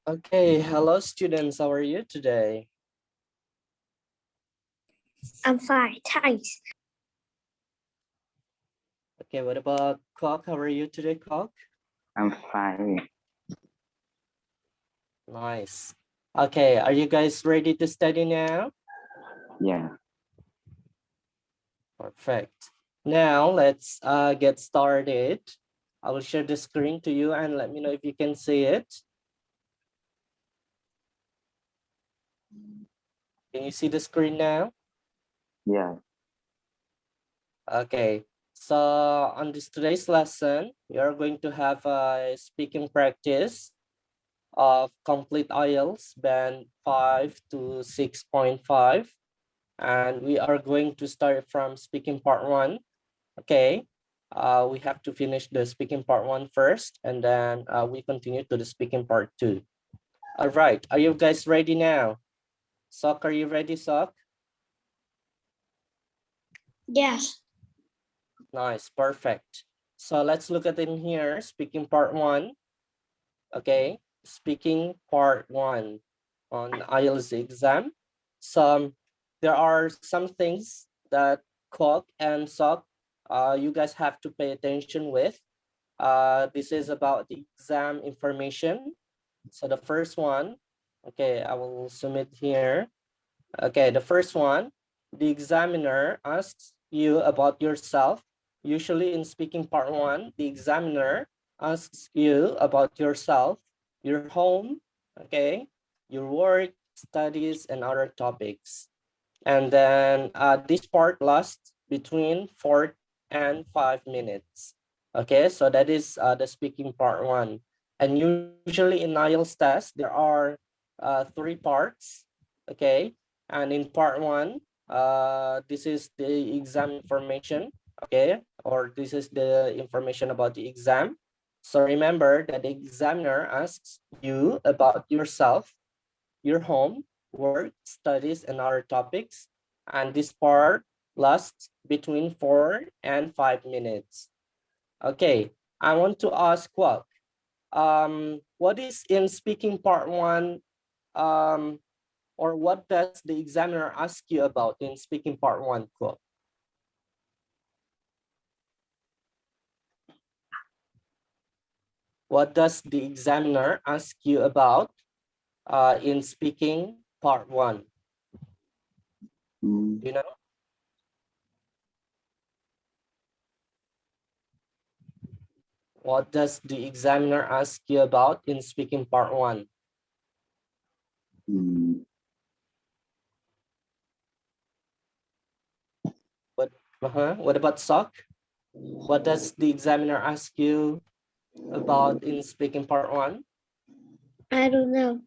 Okay, hello students, how are you today? I'm fine, thanks. Okay, what about Clock? How are you today, Clock? I'm fine. Nice. Okay, are you guys ready to study now? Yeah. Perfect. Now let's get started. I will share the screen to you and let me know if you can see it. Can you see the screen now? Yeah. Okay, so on today's lesson, we are going to have a speaking practice of complete IELTS band 5 to 6.5. And we are going to start from speaking part 1. Okay, we have to finish the speaking part 1 first, and then we continue to the speaking part 2. All right, are you guys ready now? Sok, are you ready, Sok? Yes. Nice, perfect. So let's look at in here, speaking part 1. Okay, speaking part 1 on IELTS exam. So there are some things that Kwok and Sok, you guys have to pay attention with. This is about the exam information. So the first one, okay, I will submit here. Okay, the first one, the examiner asks you about yourself. Usually in speaking part 1, the examiner asks you about yourself, your home, okay, your work, studies, and other topics. And then this part lasts between 4 and 5 minutes. Okay, so that is the speaking part 1. And usually in IELTS test, there are 3 parts. Okay, and in part 1, this is the exam information. Okay, or this is the information about the exam. So remember that the examiner asks you about yourself, your home, work, studies, and other topics. And this part lasts between 4 and 5 minutes. Okay, I want to ask what is in speaking part 1, or what does the examiner ask you about in speaking part 1, Kwok? What does the examiner ask you about in speaking part 1? Mm. Do you know? What does the examiner ask you about in speaking part 1? Mm. What about Sok? What does the examiner ask you about in speaking part 1? I don't know.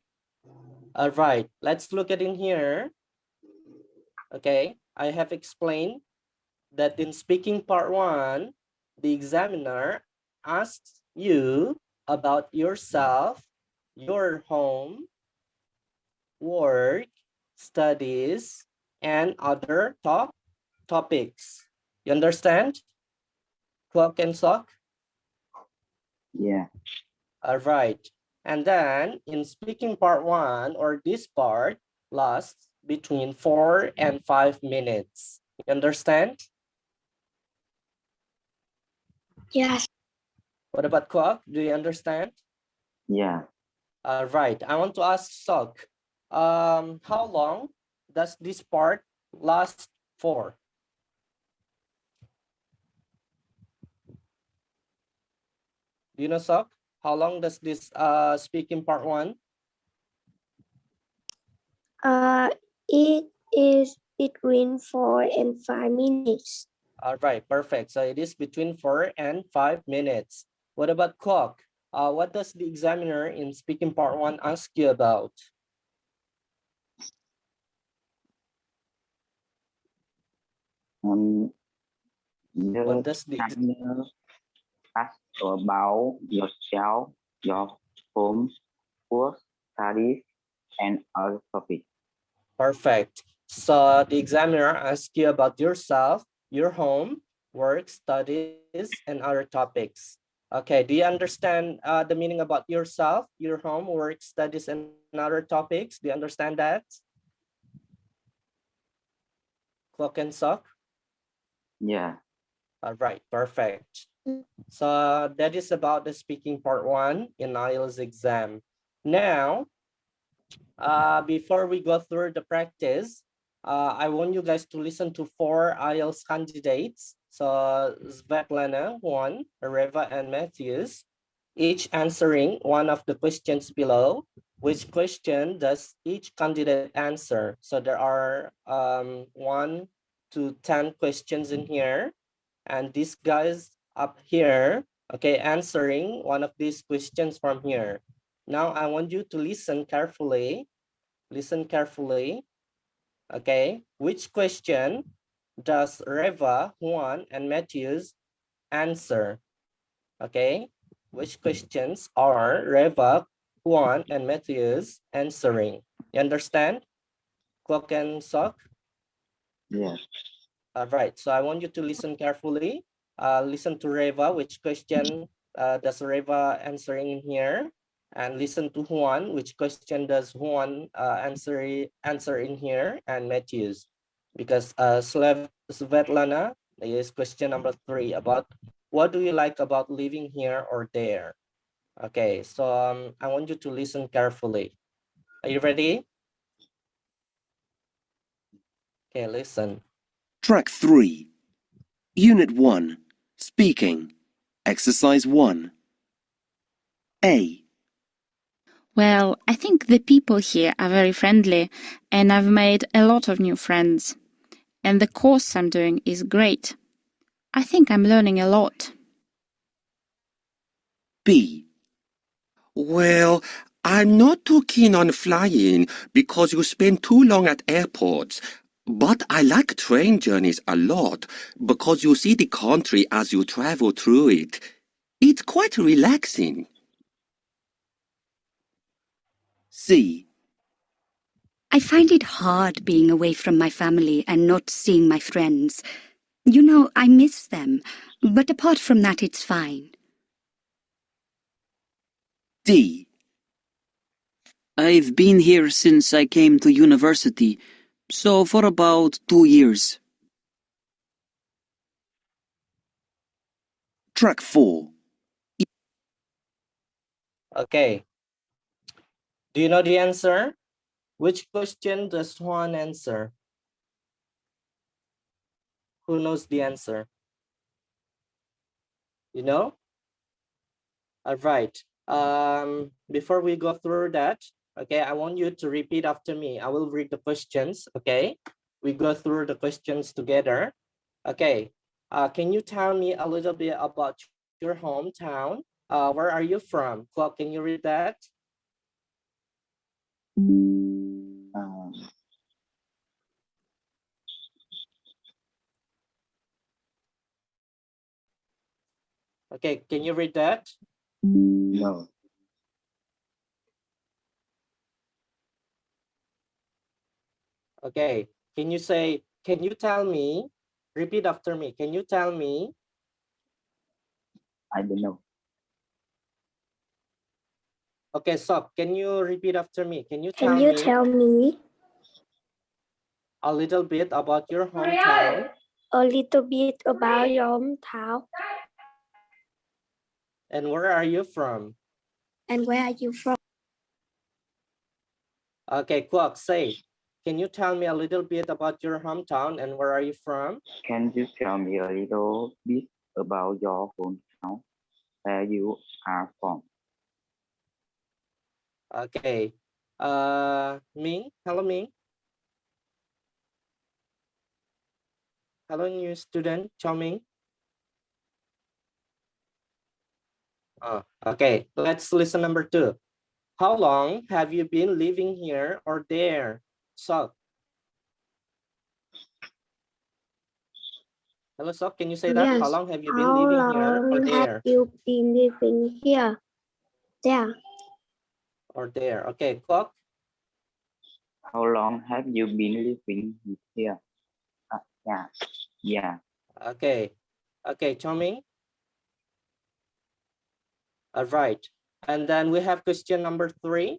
All right, let's look at in here. Okay, I have explained that in speaking part 1, the examiner asks you about yourself, your home, work, studies, and other topics. You understand? Clock and Sock? Yeah. All right. And then in speaking part 1, or this part lasts between 4 and 5 minutes. You understand? Yes. What about Kwok? Do you understand? Yeah. All right. I want to ask Sok, how long does this part last for? Do you know, Sok? How long does this speaking part 1? It is between 4 and 5 minutes. All right, perfect. So it is between 4 and 5 minutes. What about Kwok? What does the examiner in speaking part 1 ask you about? The What does the examiner ask about yourself, your home, work, studies, and other topics. Perfect. So the examiner asks you about yourself, your home, work, studies, and other topics. Okay, do you understand the meaning about yourself, your home, work, studies, and other topics? Do you understand that? Clock and sock? Yeah. All right, perfect. So that is about the speaking part 1 in IELTS exam. Now, before we go through the practice, I want you guys to listen to 4 IELTS candidates. So Svetlana, Juan, Reva, and Matthews, each answering one of the questions below. Which question does each candidate answer? So there are 1 to 10 questions in here. And these guys up here, okay, answering one of these questions from here. Now I want you to listen carefully. Listen carefully. Okay, which question does Reva, Juan, and Matthews answer? Okay, which questions are Reva, Juan, and Matthews answering? You understand? Clock and sock? Yes. All right, so I want you to listen carefully. Listen to Reva, which question does Reva answering in here? And listen to Juan, which question does Juan answer in here? And Matthews, because Svetlana is question number 3 about what do you like about living here or there? Okay, so I want you to listen carefully. Are you ready? Okay, listen. Track 3. Unit 1. Speaking. Exercise 1. A. Well, I think the people here are very friendly and I've made a lot of new friends. And the course I'm doing is great. I think I'm learning a lot. B. Well, I'm not too keen on flying because you spend too long at airports. But I like train journeys a lot because you see the country as you travel through it. It's quite relaxing. C. I find it hard being away from my family and not seeing my friends. You know, I miss them, but apart from that, it's fine. D. I've been here since I came to university, so for about 2 years. Track 4. Okay. Do you know the answer? Which question does Juan answer? Who knows the answer? You know? All right. Before we go through that, okay, I want you to repeat after me. I will read the questions, okay? We go through the questions together. Okay. Can you tell me a little bit about your hometown? Where are you from? Clark, can you read that? Okay, can you read that? No. Okay, can you tell me, repeat after me, can you tell me? I don't know. Okay, so can you repeat after me? Can you Can you tell tell me a little bit about your hometown? a little bit about your hometown And where are you from? and where are you from? Okay, Clark, say, can you tell me a little bit about your hometown and where are you from? Can you tell me a little bit about your hometown, where you are from? Okay, Ming, hello Ming. Hello new student, Chao Ming. Okay, let's listen number 2. How long have you been living here or there? So, hello, so can you say that? How Yes. long have you been How living here or long have there? you been living here? There. Or there. Okay, Clock. How long have you been living here? Yeah. Okay. Okay, Choming. All right. And then we have question number 3.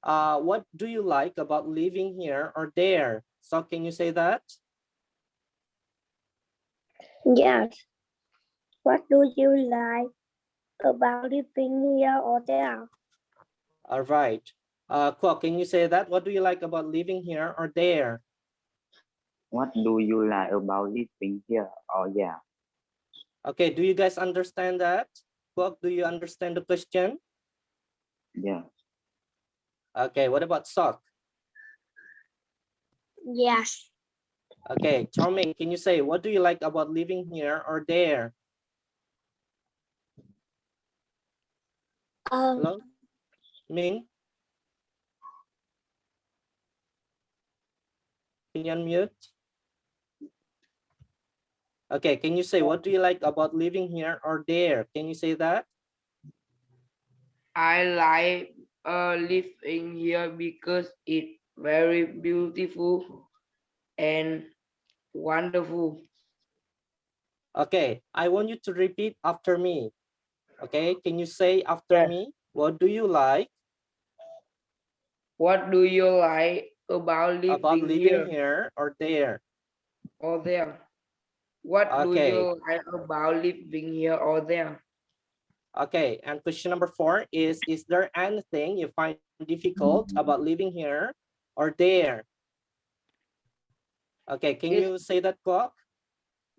What do you like about living here or there? So can you say that? Yes. What do you like about living here or there? All right. Kwok, can you say that? What do you like about living here or there? What do you like about living here or there? Okay, do you guys understand that? Kwok, do you understand the question? Yeah. Okay, what about Sok? Yes. Okay, Chongming, can you say, what do you like about living here or there? Hello? Ming? Can you unmute? Okay, can you say, what do you like about living here or there? Can you say that? I like living here because it's very beautiful and wonderful. Okay, I want you to repeat after me. Okay, can you say after Yes. me? What do you like What do you like about about living living here here or there? or there? What do Okay, you like about living here or there? okay. And question number 4 is there anything you find difficult about living here or there? Okay, can Is you say that, Kwok?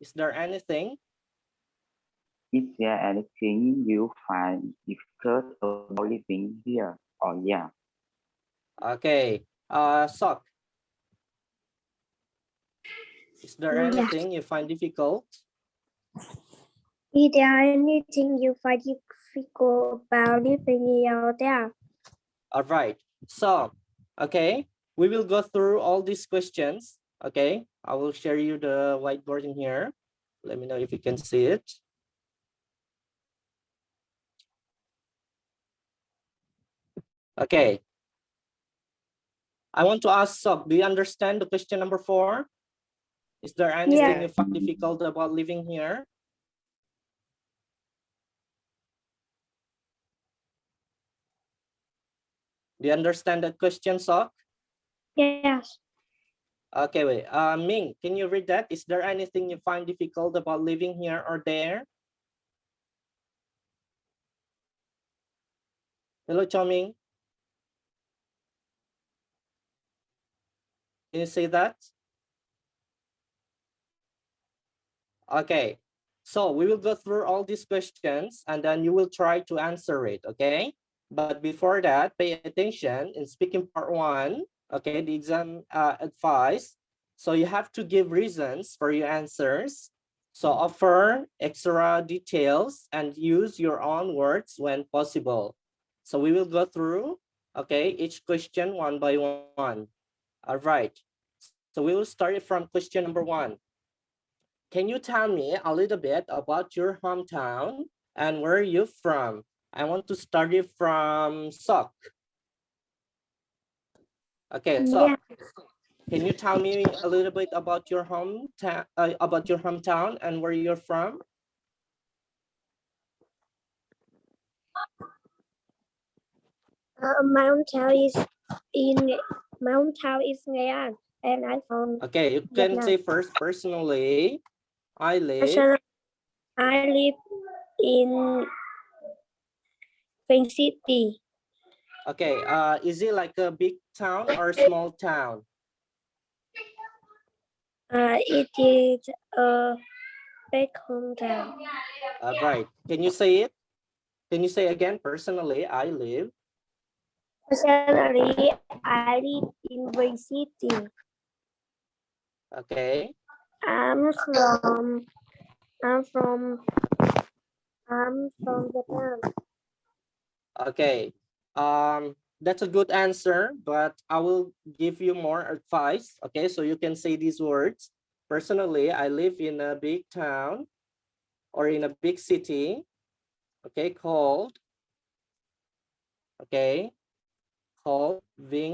Is there anything? Is there anything you find difficult about living here or there? Okay, Sok, is there Yes. anything you find difficult? Is there anything you find difficult about living here or there? All right, so, okay, we will go through all these questions. Okay, I will share you the whiteboard in here. Let me know if you can see it. Okay. I want to ask Sok, do you understand the question number 4? Is there anything you find difficult about living here? Do you understand that question, Sok? Yes. Okay, wait. Ming, can you read that? Is there anything you find difficult about living here or there? Hello, Choming. Can you say that? Okay. So we will go through all these questions and then you will try to answer it, okay? But before that, pay attention in speaking part 1, okay, the exam advice. So you have to give reasons for your answers. So offer extra details and use your own words when possible. So we will go through, okay, each question one by one. All right. So we will start from question number 1. Can you tell me a little bit about your hometown and where are you from? I want to start it from Sok. Okay, Sok, can you tell me a little bit about your hometown and where you're from? My hometown is in my hometown is Nghệ An, and I'm from Okay, you can Vietnam. say first, personally, I live. Personally, I live in Vinh City. Okay, is it like a big town or a small town? It is a big hometown. All right, can you say it? Can you say again, personally, I live? Personally, I live in Vinh City. Okay. I'm from I'm from Vietnam. Okay, that's a good answer, but I will give you more advice. Okay, so you can say these words. Personally, I live in a big town or in a big city, okay, called Vinh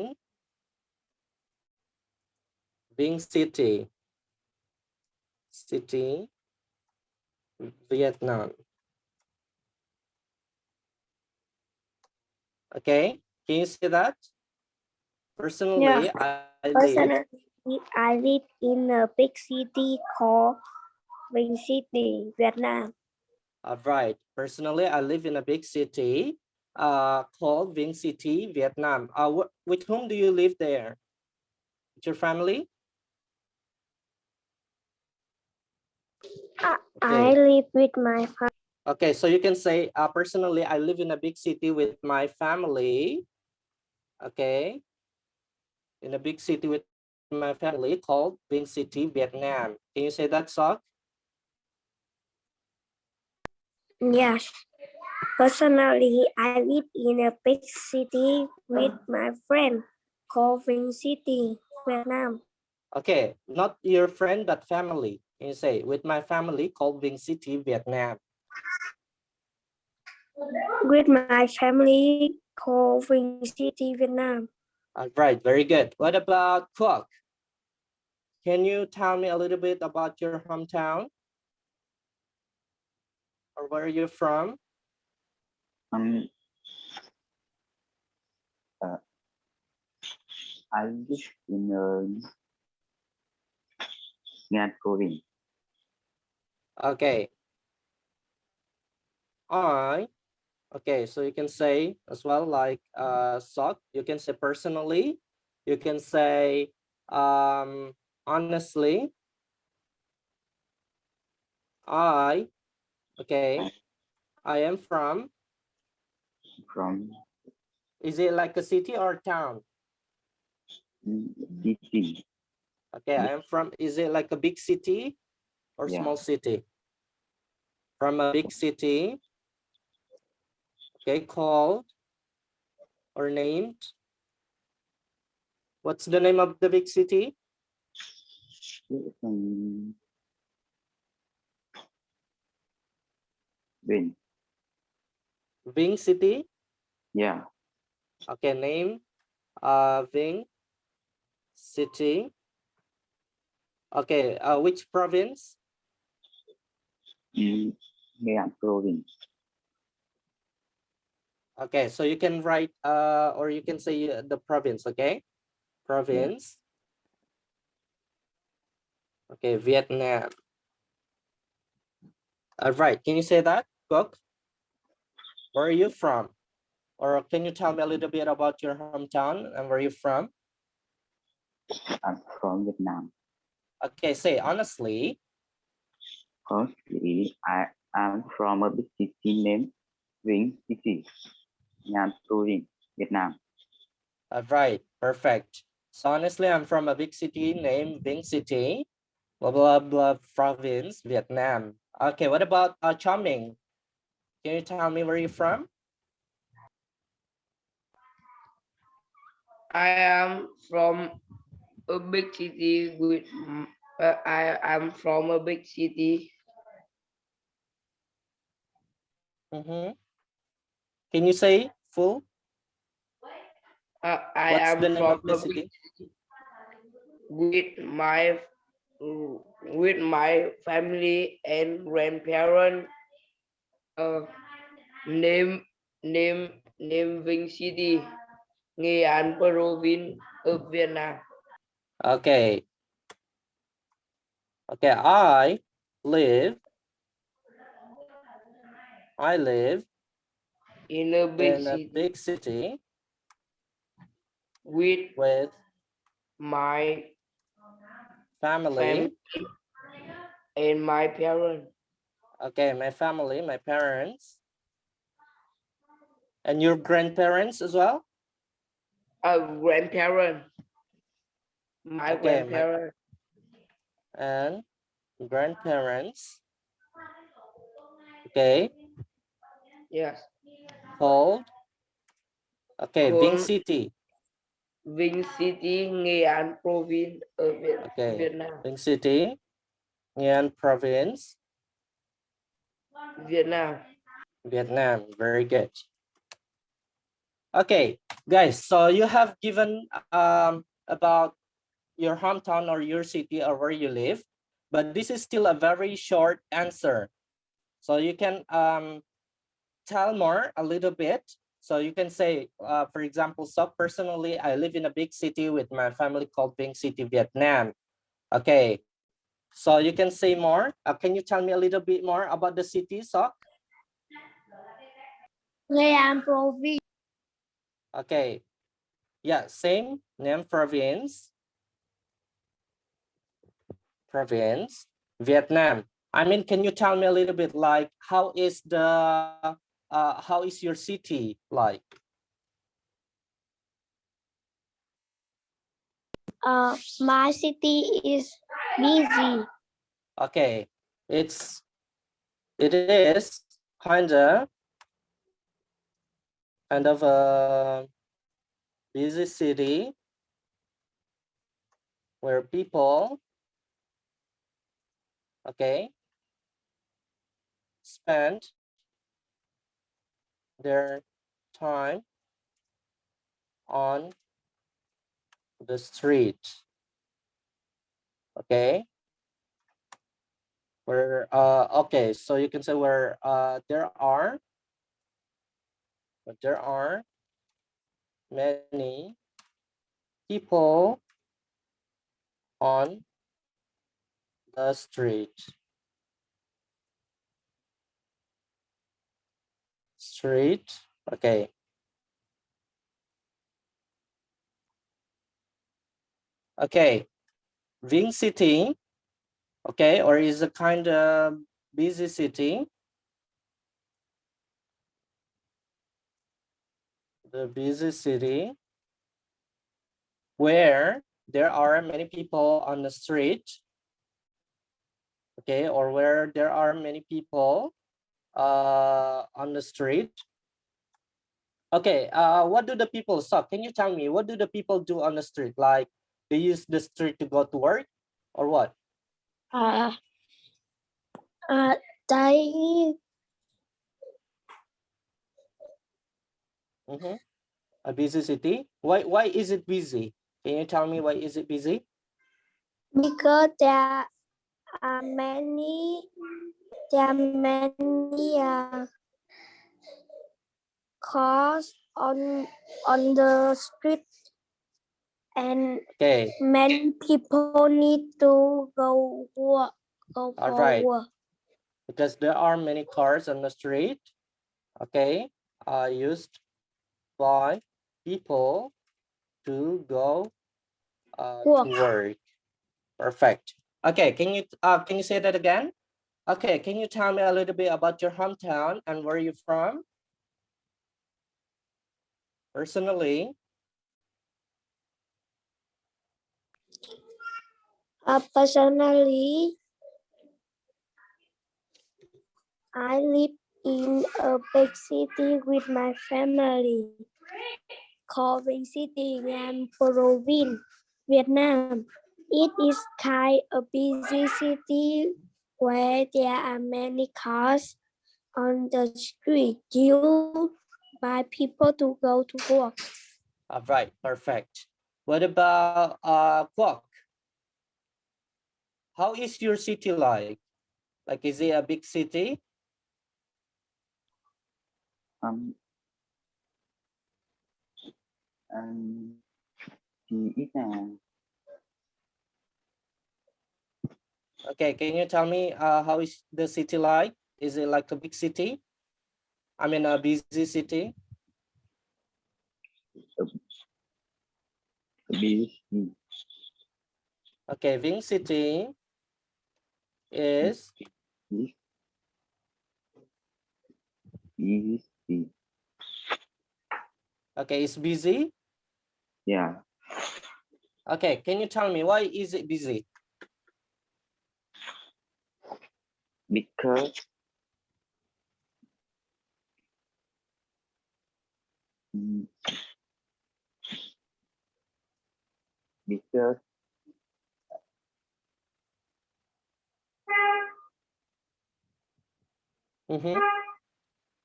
City, Vietnam. Okay, can you say that? Personally, Yeah. I live. Personally, I live in a big city called Vinh City, Vietnam. Right. Personally, I live in a big city called Vinh City, Vietnam. With whom do you live there? With your family? I Okay. live with my family. Okay, so you can say, personally, I live in a big city with my family. Okay. In a big city with my family called Vinh City, Vietnam. Can you say that, Sok? Yes. Personally, I live in a big city with my friend called Vinh City, Vietnam. Okay, not your friend, but family. Can you say, with my family called Vinh City, Vietnam? With my family called Vinh City, Vietnam. Right, very good. What about Quốc? Can you tell me a little bit about your hometown? Or where are you from? Um, I live in Nga province. Okay. Okay, so you can say as well, like Sok, you can say personally, you can say honestly, okay, I am from, is it like a city or town? city. Okay, I am from, is it like a big city or Yeah. small city? From a big city, okay, called or named. What's the name of the big city? Vinh. Vinh City? Yeah. Okay, name Vinh City. Okay, which province? Nga province. Okay, so you can write or you can say the province, okay? Province. Okay, Vietnam. Right, can you say that, Gok? Where are you from? Or can you tell me a little bit about your hometown and where you're from? I'm from Vietnam. Okay, say honestly. Honestly, I am from a big city named Vinh City, Nga province, Vietnam. Right, perfect. So honestly, I'm from a big city named Vinh City, blah, blah, blah, province, Vietnam. Okay, what about Cho Minh? Can you tell me where you're from? I am from a big city with I am from a big city. Can you say full? I What's the am name from of the a big city? city with my family and grandparents. Uh, name name Vinh City, Nghệ An province of Vietnam. Okay. Okay, live In a big in a city big city with with my family. family and my parents. Okay, my family, my parents. And your grandparents as well? Grandparents. My Okay, grandparents. and grandparents. Okay, Yes. called. Okay, Vinh Called City. Vinh City, Nghệ An province of Okay, Vietnam. Vinh City, Nguyen province, Vietnam. Vietnam. Very good. Okay, guys, so you have given about your hometown or your city or where you live, but this is still a very short answer. So you can tell more a little bit So you can say, for example, so personally, I live in a big city with my family called Vinh City, Vietnam. Okay, so you can say more. Can you tell me a little bit more about the city, Sok? Nam province. Okay, yeah, same name, province, Vietnam. I mean, can you tell me a little bit like how is your city like? My city is busy. Okay, it is kind of a busy city where people, okay, spend their time on the street. Okay, where okay, so you can say where there are many people on the street. Okay. Okay, Vinh City, okay, or is a kind of busy city. The busy city where there are many people on the street, okay, or where there are many people on the street. Okay, what do the people, so can you tell me, what do the people do on the street? Like they use the street to go to work or what? Uh, they A busy city. Why is it busy? Can you tell me why is it busy? because are many there are many cars on the street, and Okay, many people need to go all for right. work. Because there are many cars on the street, okay, used by people to go to work. Perfect. Okay, can you say that again? Okay, can you tell me a little bit about your hometown and where you're from? Personally, Personally, I live in a big city with my family called Vinh City, Nam Province, Vietnam. It is kind of busy city where there are many cars on the street used by people to go to work. all right, perfect. What about Quoc? How is your city like? Like, is it a big city? Um, thì ít là Okay, can you tell me how is the city like? Is it like a big city? I mean, a busy city? busy, Okay, Vinh City is busy, busy. okay. It's busy. Yeah, Okay, can you tell me why is it busy? because mm, because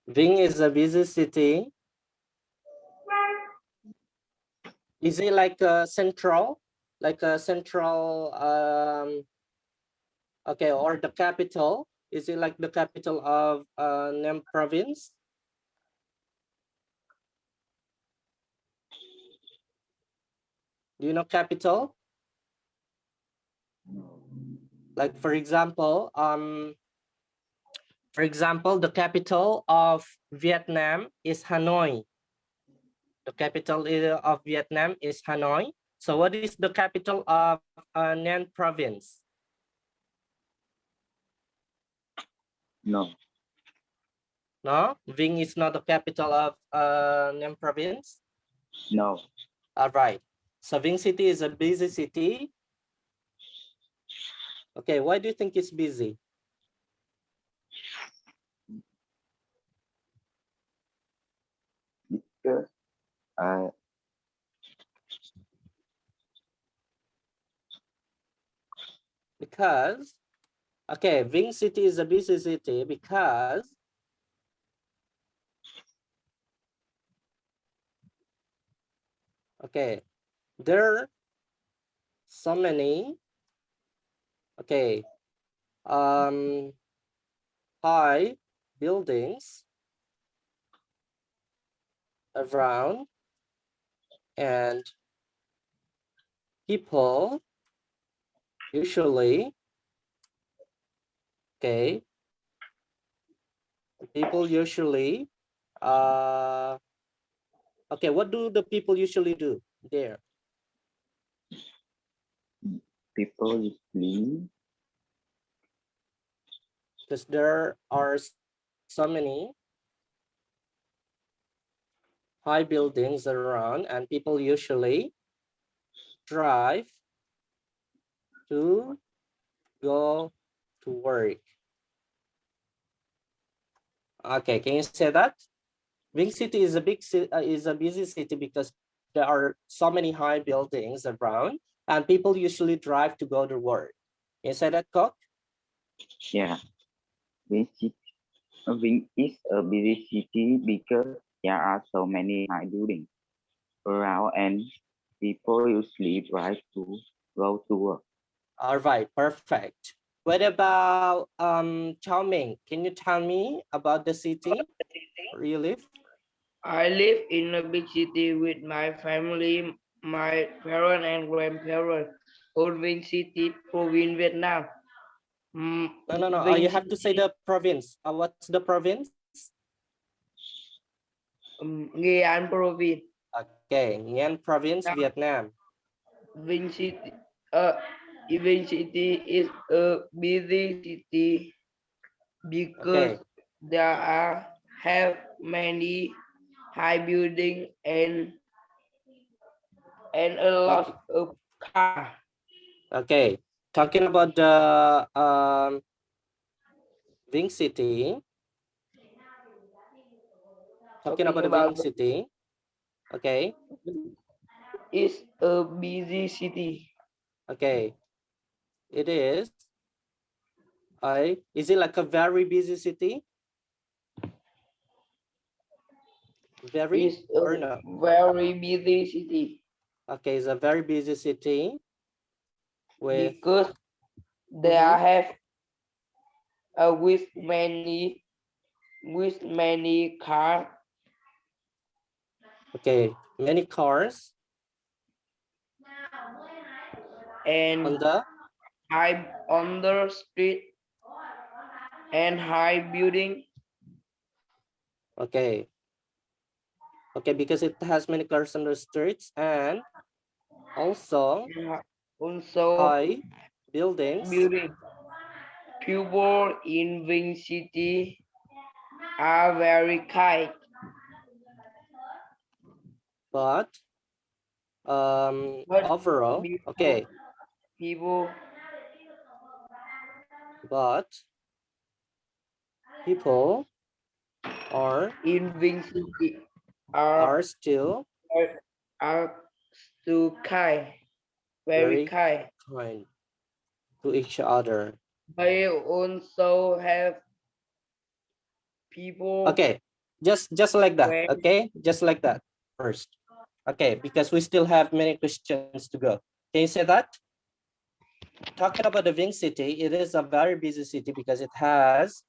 Vinh is a busy city. Is it like a central, okay, or the capital? Is it like the capital of Nam province? Do you know capital? Like for example, the capital of Vietnam is Hanoi. The capital of Vietnam is Hanoi. So what is the capital of Nan province? No. No, Vinh is not the capital of Nam province. No. All right. So Vinh City is a busy city. Okay, why do you think it's busy? Because Because, okay, Vinh City is a busy city because okay, there are so many, okay, high buildings around, and people usually, okay, people usually, okay, what do the people usually do there? people usually Because there are so many high buildings around, and people usually drive to go to work. Okay, can you say that? Vinh City is a busy city because there are so many high buildings around, and people usually drive to go to work. Can you say that, Cook? yeah. Vinh is a busy city because there are so many high buildings around and people usually drive to go to work. All right, perfect. What about Chao Ming? Can you tell me about the city where you live? I live in a big city with my family, my parents and grandparents. Old Vinh City, province Vietnam. No. You Vinh have to say City, the province. What's the province? Nghệ An province. Okay, Nguyen province, Now, Vietnam. Vinh City, Vinh City is a busy city because Okay, there are have many high buildings and a okay, lot of cars. okay. Talking about the Vinh City. Talking Talking about the Vinh about City. Okay, is a busy city. okay. It is. Is it like a very busy city? Very Is a or no? very busy city Okay, it's a very busy city with because they mhm, have with many cars okay, many cars and on the high on the street and high building. okay, okay, because it has many cars on the streets and also Also high buildings, building. People in Vinh City are very kind, but but overall, people, okay, people but people are in Vinh City are are still are too kind, very very kind. kind to each other. They also have people Okay, just like that. when Okay, just like that first. Okay, because we still have many questions to go. Can you say that? Talking about the Ving City, it is a very busy city because it has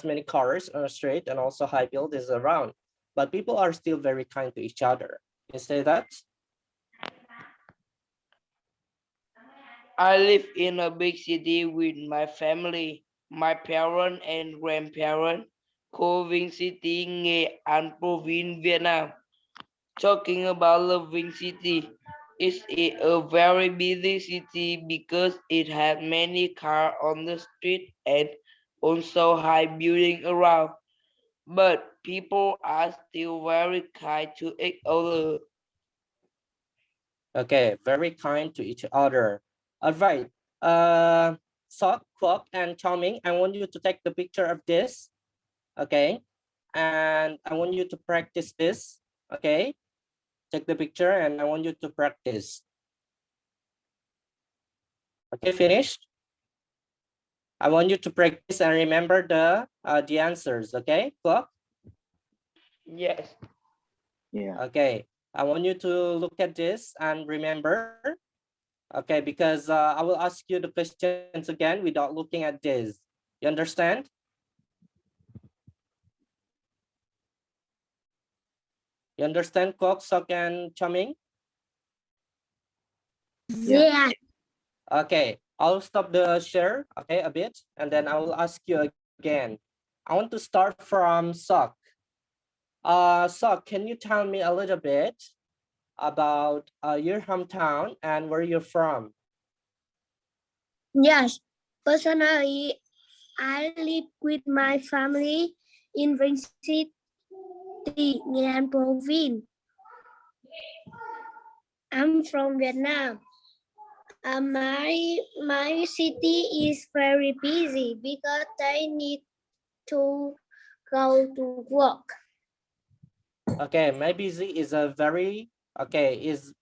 many cars on the street and also high buildings around. But people are still very kind to each other. Can you say that? I live in a big city with my family, my parents and grandparents. Cô Vinh City, Nghệ An Province, Vietnam. Talking about Loving City, it's a very busy city because it has many cars on the street and also high buildings around. But people are still very kind to each other. Okay, very kind to each other. All right. Sok, Kwok, and Charming, I want you to take the picture of this. Okay. And I want you to practice this. Okay. Take the picture and I want you to practice. Okay, finished? I want you to practice and remember the answers. Okay, Kwok? Yes. Yeah. Okay. I want you to look at this and remember. Okay, because I will ask you the questions again without looking at this. You understand? You understand, Kwok, Sok, and Chaming? Yeah. Okay, I'll stop the share, okay, a bit, and then I will ask you again. I want to start from Sok. Sok, can you tell me a little bit about your hometown and where you're from? Yes. Personally, I live with my family in Vinh City, Nghệ An Province. I'm from Vietnam. My city is very busy because I need to go to work. Okay, my busy is a very, okay, is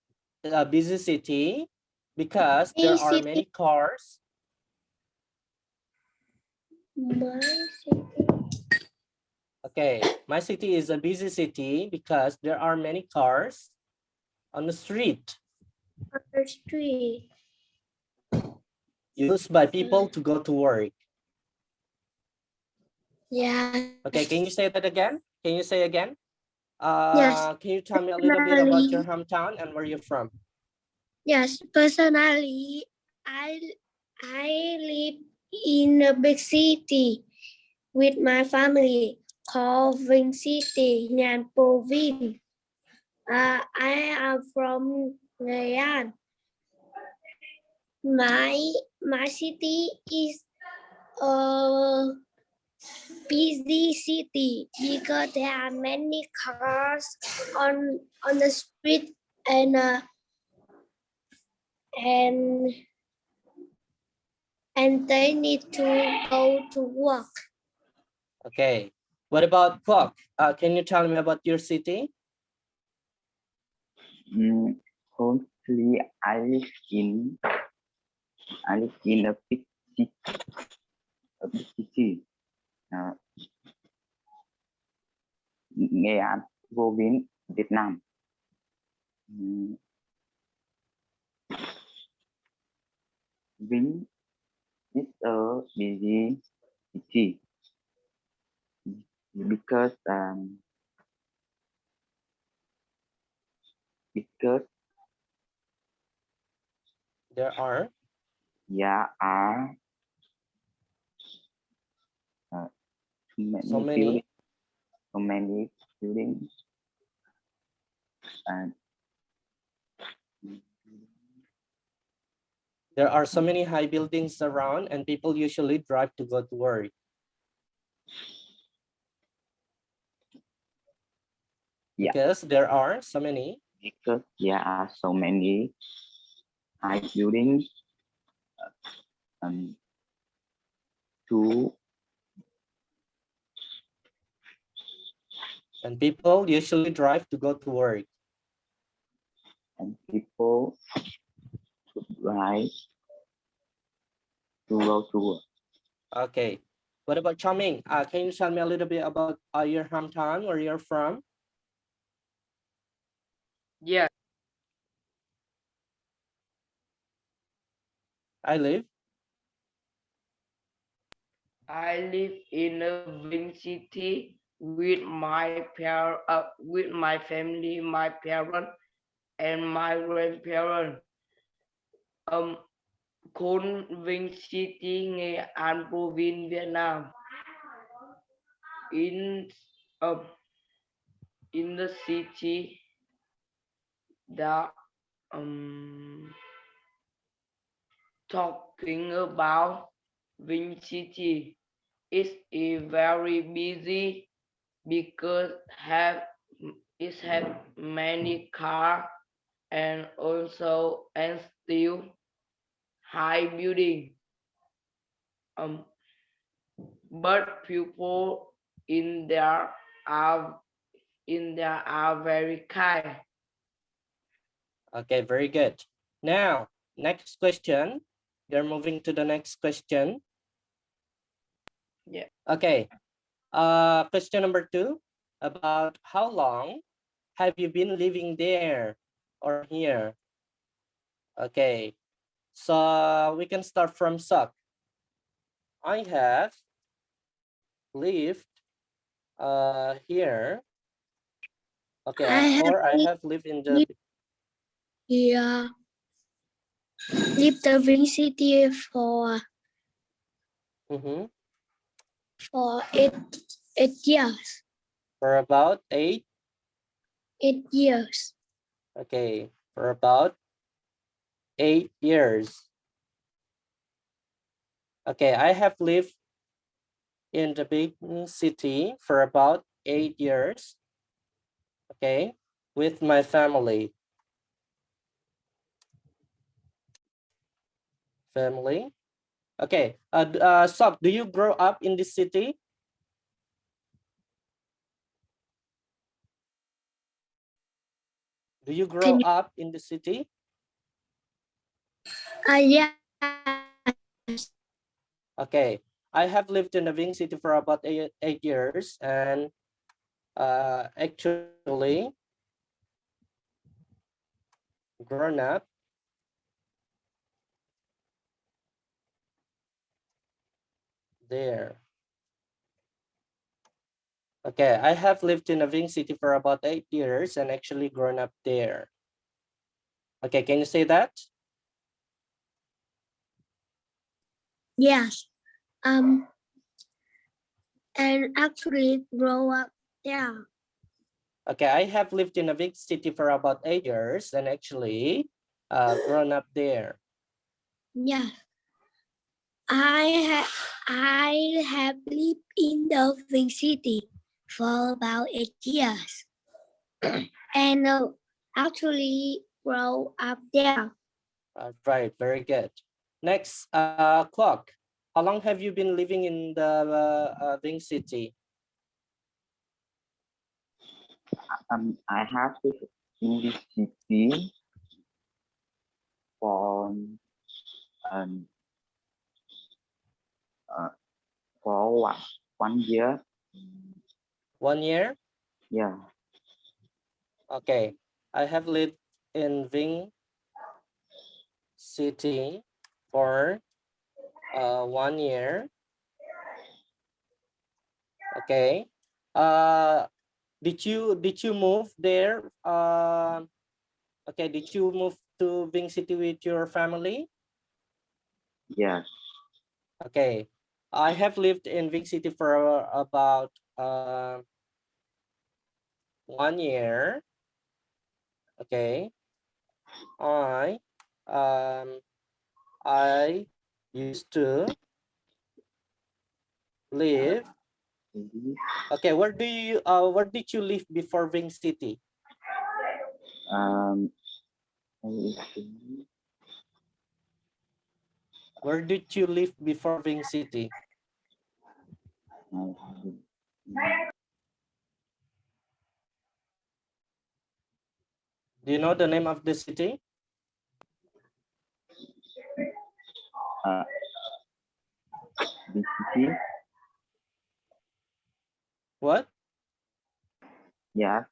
a busy city because there are many cars. My city. Okay, my city is a busy city because there are many cars on the street On the street. used by people to go to work. Yes. Okay, can you say that again? Can you say again? Yes. Can you tell me a little bit about your hometown and where you're from? Yes, personally, I live in a big city with my family called Vinh City, Nhan Province. I am from Nghệ An. My city is a busy city because there are many cars on the street and and they need to go to work. Okay, what about Kwok? Can you tell me about your city? Currently, I live in a big city, a big city, uh, Nghệ An Province, Việt Nam. Vinh is a busy city because because There are there are too so many many, buildings, so many buildings, and there are so many high buildings around and people usually drive to go to work. yeah, Because there are so many. because there are so many high buildings and to And people usually drive to go to work. and people to drive to go to work. Okay. What about Charming? Can you tell me a little bit about your hometown, where you're from? Yeah. I live. I live in a big city with my family, my parents and my grandparents. Um, Khôn Vinh City, Nghệ An Province, Việt Nam. In uh, in the city, the talking about Vinh City is a very busy because it have many car and also and still high building. Um, but people in there are very kind. Okay, very good. Now, next question. You're moving to the next question. Yeah. Okay. Question number 2, about how long have you been living there or here? Okay, so we can start from Suck. I have lived here. Okay, I have lived in the Yeah, lived the Vinh City for mm-hmm, for eight years. for about 8. 8 years. Okay, for about 8 years. Okay, I have lived in the big city for about 8 years. Okay, with my family. Okay, Sok, do you grow up in this city? Do you grow up in the city? Yeah. Okay, I have lived in the Ving City for about 8 years, and actually grown up there. Okay, I have lived in a Ving City for about 8 years and actually grown up there. Okay, can you say that? Yes. And actually grow up there. Okay, I have lived in a big city for about 8 years and actually grown up there. Yeah. I have lived in the big city for about 8 years and actually grow up there. Right, very good. Next, Clock. How long have you been living in the Ving City? I have lived in this city for um, uh, for 1 year. 1 year? Yeah. Okay, I have lived in Ving City for 1 year. Okay. Did you move there? Okay, did you move to Ving City with your family? Yes. Okay, I have lived in Ving City for about 1 year. Okay, I used to live. Okay, where did you live before Ving City? Where did you live before Ving City? Do you know the name of the city? The city. What? Yeah.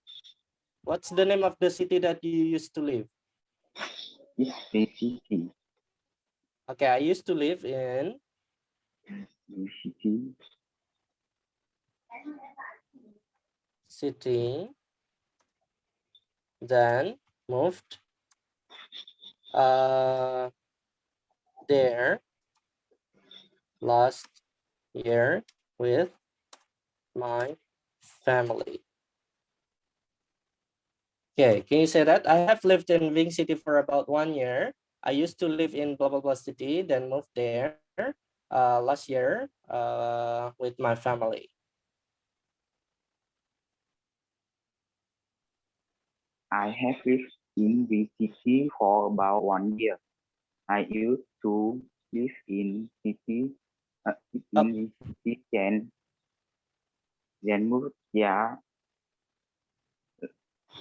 What's the name of the city that you used to live? It's the city. Okay, I used to live in city, then moved there last year with my family. Okay, can you say that? I have lived in Ving City for about 1 year. I used to live in blah blah blah city, then moved there last year with my family. I have lived in VCT for about 1 year. I used to live in city in VCT then moved here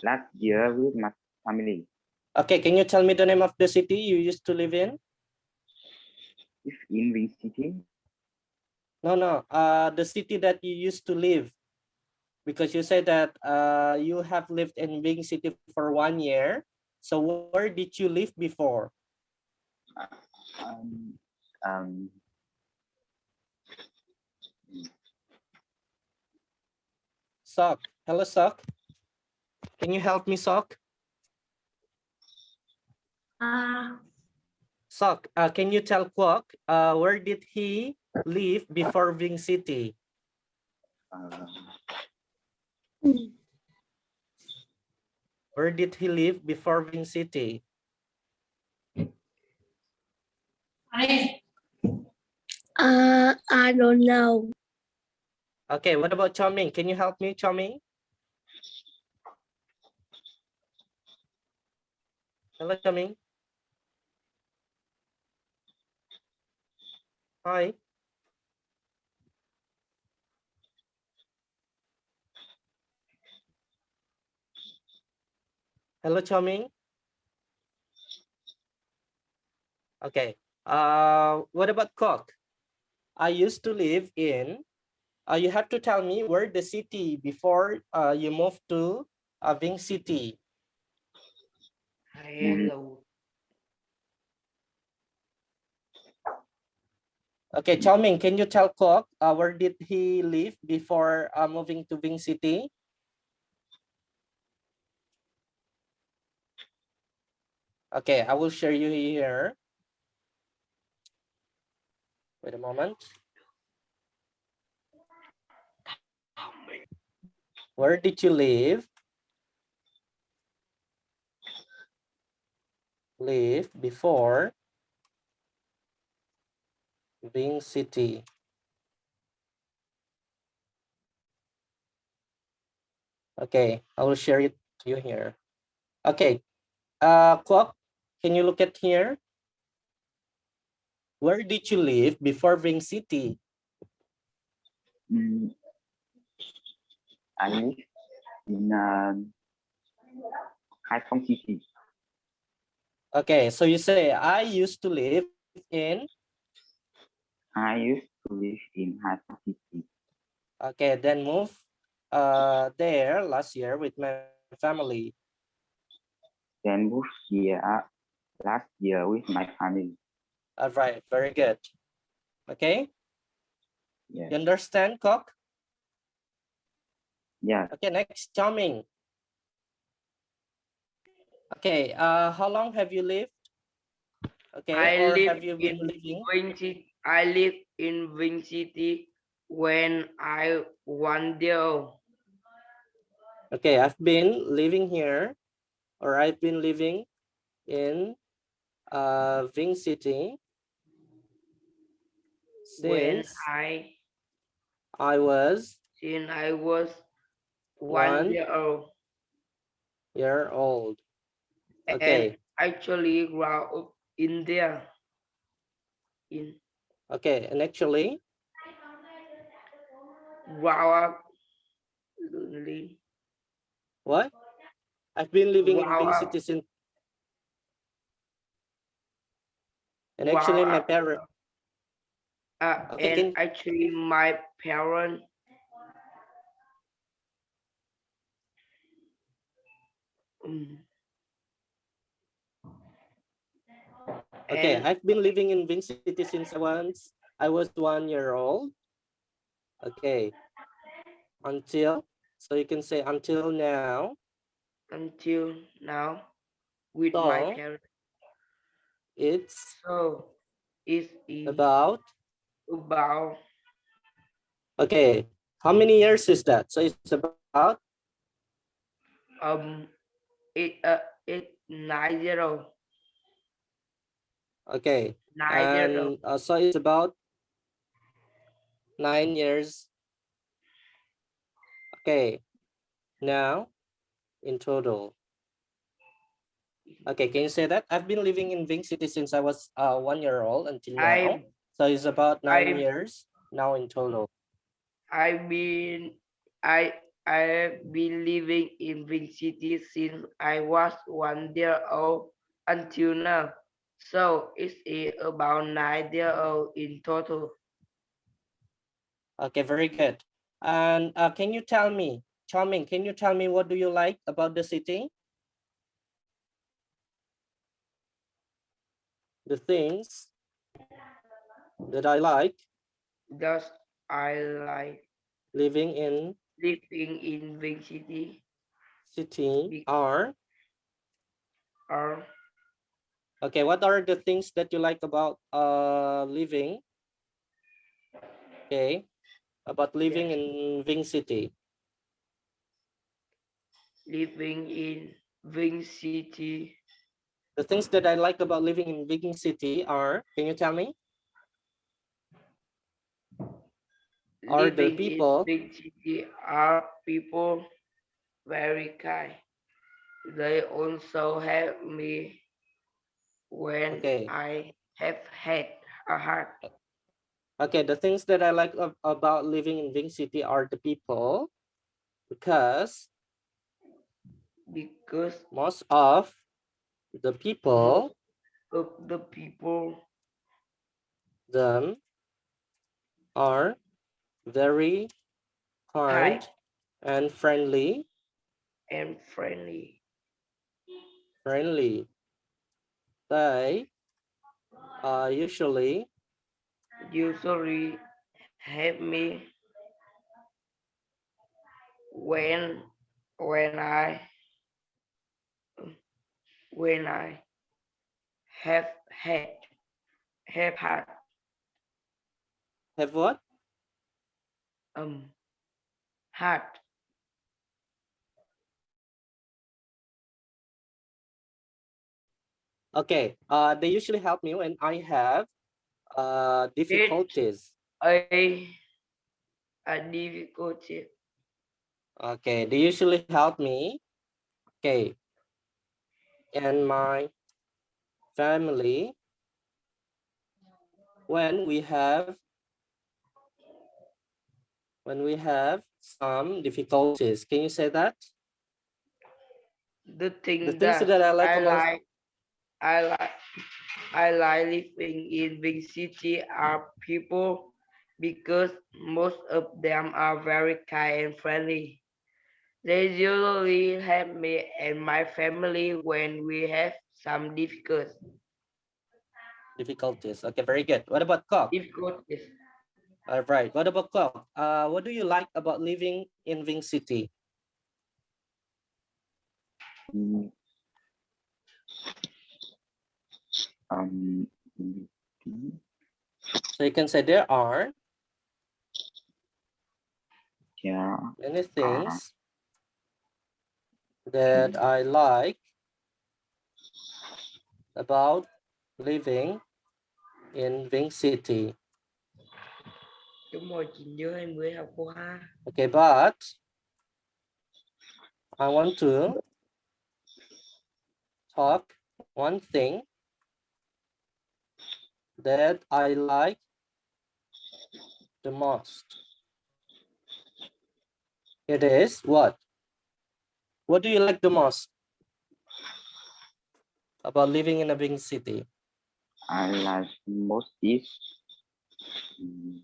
last year with my family. Okay, can you tell me the name of the city you used to live in? Live in VCT. No, the city that you used to live, because you said that you have lived in Ving City for 1 year. So where did you live before? Um, um, Sok, hello Sok. Can you help me, Sok? Sok, can you tell Kwok where did he live before Ving City? Where did he live before Ving City? I don't know. Okay, what about Choming? Can you help me, Choming? Hello, Choming. Hi. Hello, Choming. Okay. What about Kok? I used to live in. You have to tell me where the city before you moved to Ving City. Hello. Okay, Chowming, can you tell Kok where did he live before moving to Ving City? Okay, I will share you here. Wait a moment. Where did you live? Live before Ving City. Okay, I will share it to you here. Okay, Kwok, can you look at here? Where did you live before Ving City? I live in Haiphong City. Okay, so you say, I used to live in? I used to live in Haiphong City. Okay, then move there last year with my family. Then moved here last year with my family. All right, very good. Okay, Yes. you understand, Kok? Yes. Okay, next, Charming. Okay, how long have you lived? Okay, I or live have you been in living? Wing City. I live in Wing City when I 1 year old. Okay, I've been living here, or I've been living in Ving City When since I I was since I was 1 1 year old, year old. and Okay, actually grew up in there. In okay, and actually, grew up li- what? I've been living grew in Ving up City since, and grew actually my up parent, okay, and actually my parents um, okay, and I've been living in Ving City since I was 1 year old. Okay, until, so you can say until now. until now with my So parents. it's So is about Okay, how many years is that? So it's about um it 90 okay, 90 and so it's about 9 years. Okay, now in total. Okay, can you say that? I've been living in Ving City since I was 1 year old until now. I So it's about 9 I years now in total. I've been I I've been living in Ving City since I was 1 year old until now. So it's about 9 year old in total. Okay, very good. And can you tell me, Charming, can you tell me what do you like about the city? The things that I like Thus I like living in living in Ving City city are, or okay, what are the things that you like about living, okay, about living yes, in Ving City? living in Ving City, The things that I like about living in Ving City are, can you tell me? Are the living in people, Ving City are people very kind. They also help me when okay, I have had a hard okay, the things that I like about living in Ving City are the people, because because most of the most people, of the people them, are very kind kind and friendly. and friendly. Friendly. They usually Usually help me when when I when I have had have had have what? um had Okay, they usually help me when I have did difficulties. a difficulty Okay, they usually help me. Okay, and my family when we have some difficulties. Can you say that? the The thing things that that I like I about, like I like I like living in big city are people because most of them are very kind and friendly. They usually help me and my family when we have some difficulties. Okay, very good. What about Cock? difficulties. All right. What about Cock? What do you like about living in Ving City? Mm, um, So you can say there are there many are things that I like about living in Ving City. Đúng rồi, 9 giờ 20 học cô 2. Okay, but I want to talk one thing that I like the most. It is what? What do you like the most about living in a big city? I like most is mm,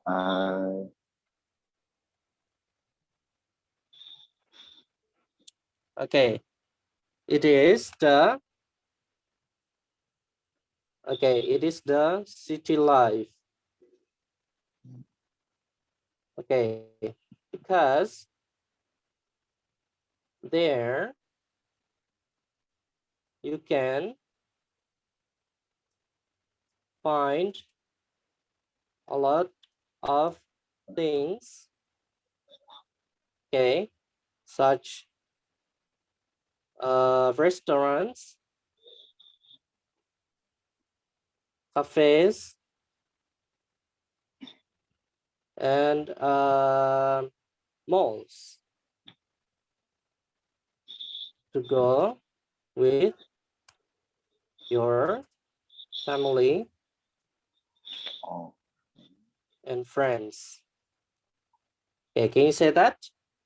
uh, Okay, it is the city life. Okay, because there you can find a lot of things, okay, such restaurants, cafes, and malls to go with your family Oh, and friends. Okay, can you say that?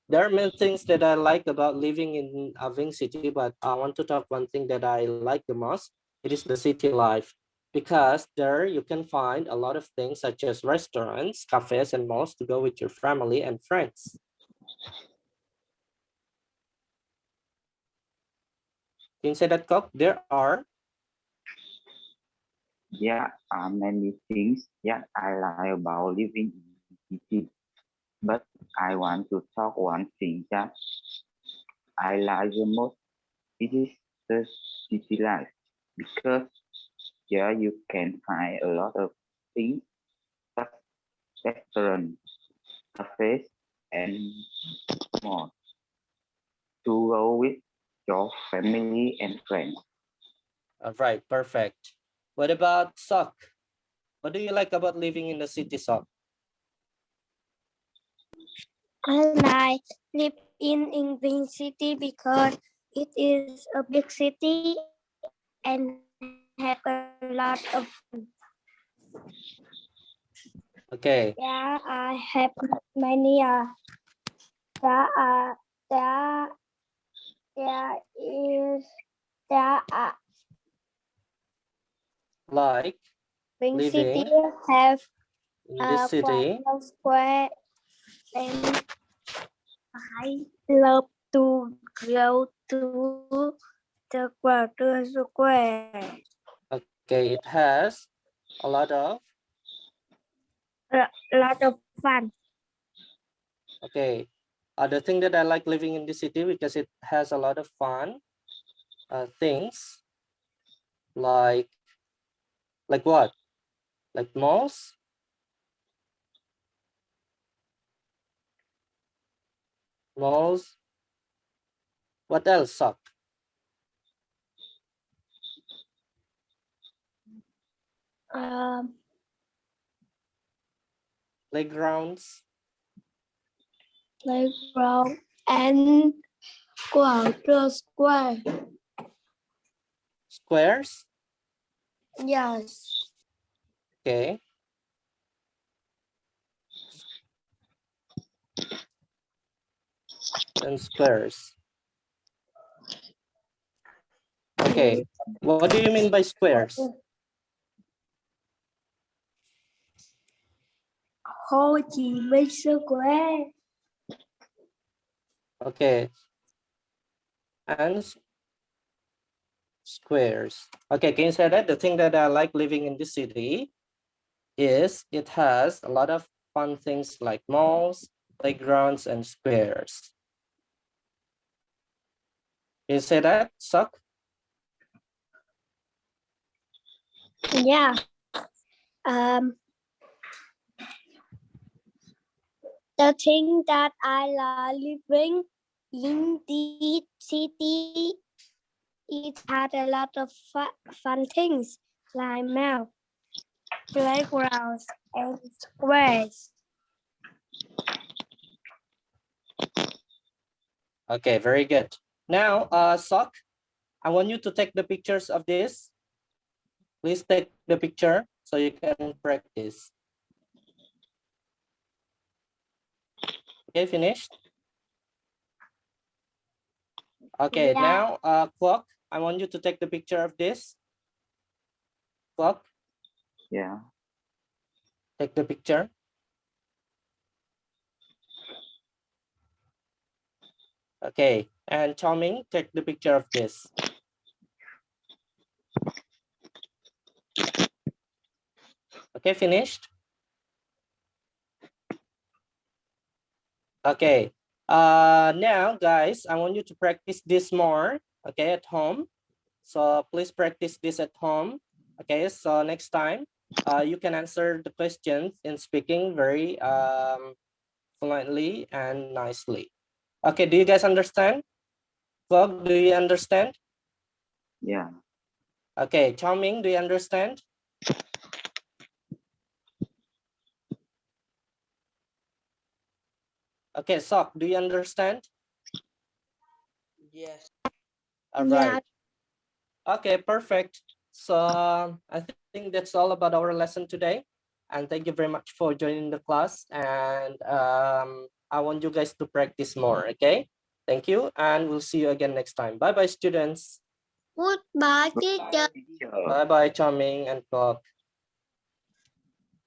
There are many things that I like about living in Aving City, but I want to talk one thing that I like the most. It is the city life, because there you can find a lot of things such as restaurants, cafes, and malls to go with your family and friends. Can you say that, Cock? There are. yeah, many things. Yeah, I like about living in city. But I want to talk one thing that I like the most. It is the city life because here you can find a lot of things such restaurants, cafes, and more to go with your family and friends. All right, perfect. What about Sock? What do you like about living in the city, Sock? I like live in England City because it is a big city and have a lot of Okay, yeah. I have many there are there there is there are like big city living have in this city. quarter square and I love to go to the quarter square. Okay, it has a lot of, A lot of fun. okay. The thing that I like living in the city because it has a lot of fun things like what? Like malls? Malls? What else, Sock? Um, Playgrounds? playground and quarter square. Squares? Yes. Okay. And squares. Okay. What do you mean by squares? Hồ Chí Minh Square. Okay. And squares. Okay, can you say that? The thing that I like living in this city is it has a lot of fun things like malls, playgrounds, and squares. Can you say that, Suck? Yeah. Um, the thing that I like living in the city, it had a lot of fun things like mall, playgrounds, and squares. Okay, very good. Now, Sock, I want you to take the pictures of this. Please take the picture so you can practice. Okay, finished? Okay, Yeah. now, Clock, I want you to take the picture of this. Clock, Yeah. take the picture. Okay, and Charming, take the picture of this. Okay, finished? Okay. Now, guys, I want you to practice this more, okay, at home. So please practice this at home. Okay, so next time, you can answer the questions in speaking very fluently and nicely. Okay, do you guys understand? Vlog, do you understand? Yeah. Okay, Charming, do you understand? Okay, Sok, do you understand? Yes. All Yeah. right. Okay, perfect. So I think that's all about our lesson today. And thank you very much for joining the class. And I want you guys to practice more, okay? Thank you, and we'll see you again next time. Bye-bye, students. Goodbye, Goodbye, teacher. teacher. Bye-bye, Charming and Clock.